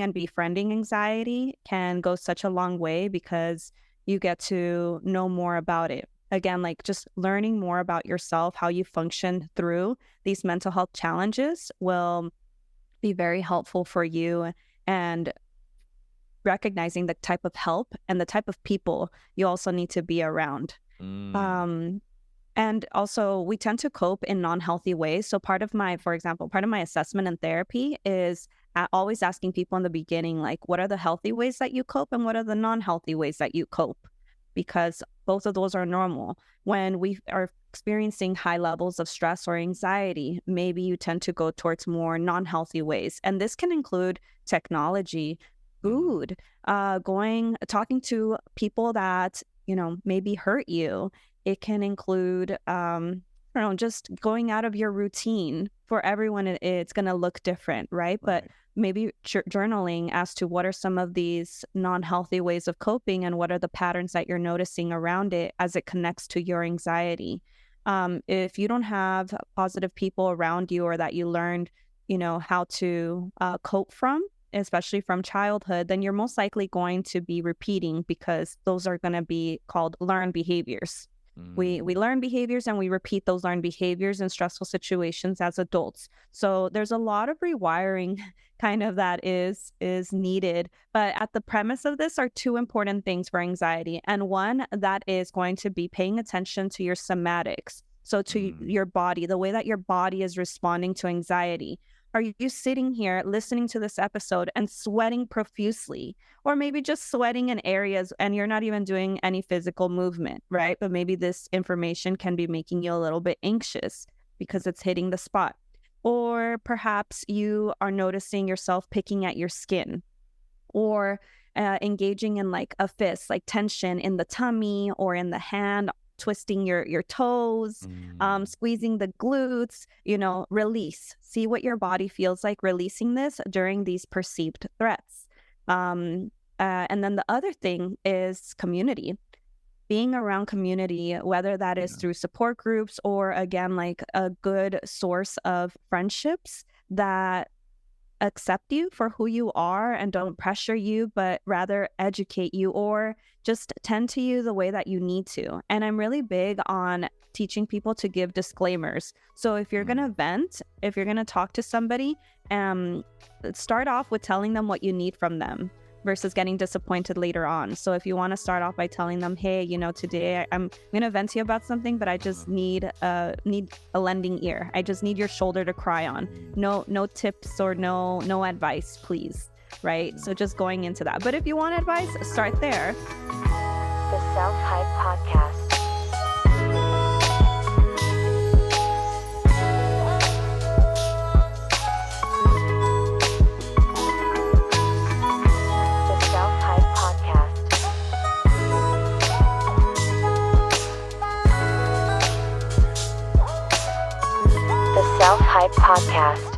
and befriending anxiety can go such a long way because you get to know more about it. Again, like just learning more about yourself, how you function through these mental health challenges will be very helpful for you, and recognizing the type of help and the type of people you also need to be around. Um, and also, we tend to cope in non-healthy ways. So for example, part of my assessment and therapy is always asking people in the beginning, like, what are the healthy ways that you cope and what are the non-healthy ways that you cope? Because both of those are normal. When we are experiencing high levels of stress or anxiety, maybe you tend to go towards more non-healthy ways. And this can include technology, food, talking to people that, maybe hurt you. It can include, just going out of your routine. For everyone, it's going to look different, right? But maybe journaling as to what are some of these non-healthy ways of coping and what are the patterns that you're noticing around it as it connects to your anxiety. If you don't have positive people around you or that you learned, how to cope from, especially from childhood, then you're most likely going to be repeating because those are going to be called learned behaviors. We learn behaviors and we repeat those learned behaviors in stressful situations as adults. So there's a lot of rewiring kind of that is needed. But at the premise of this are two important things for anxiety. And one that is going to be paying attention to your somatics. So to your body, the way that your body is responding to anxiety. Are you sitting here listening to this episode and sweating profusely? Or maybe just sweating in areas and you're not even doing any physical movement, right? But maybe this information can be making you a little bit anxious because it's hitting the spot. Or perhaps you are noticing yourself picking at your skin or engaging in like a fist, like tension in the tummy or in the hand, twisting your toes, squeezing the glutes, release. See what your body feels like releasing this during these perceived threats. And then the other thing is community. Being around community, whether that is through support groups or, again, like a good source of friendships that accept you for who you are and don't pressure you, but rather educate you or just tend to you the way that you need to. And I'm really big on teaching people to give disclaimers. So if you're going to vent, if you're going to talk to somebody, start off with telling them what you need from them versus getting disappointed later on. So if you want to start off by telling them, hey, today I'm going to vent to you about something, but I just need a lending ear. I just need your shoulder to cry on. No tips or no advice, please. Right? So just going into that. But if you want advice, start there. The Self-Hype Podcast. Self-Hype Podcast.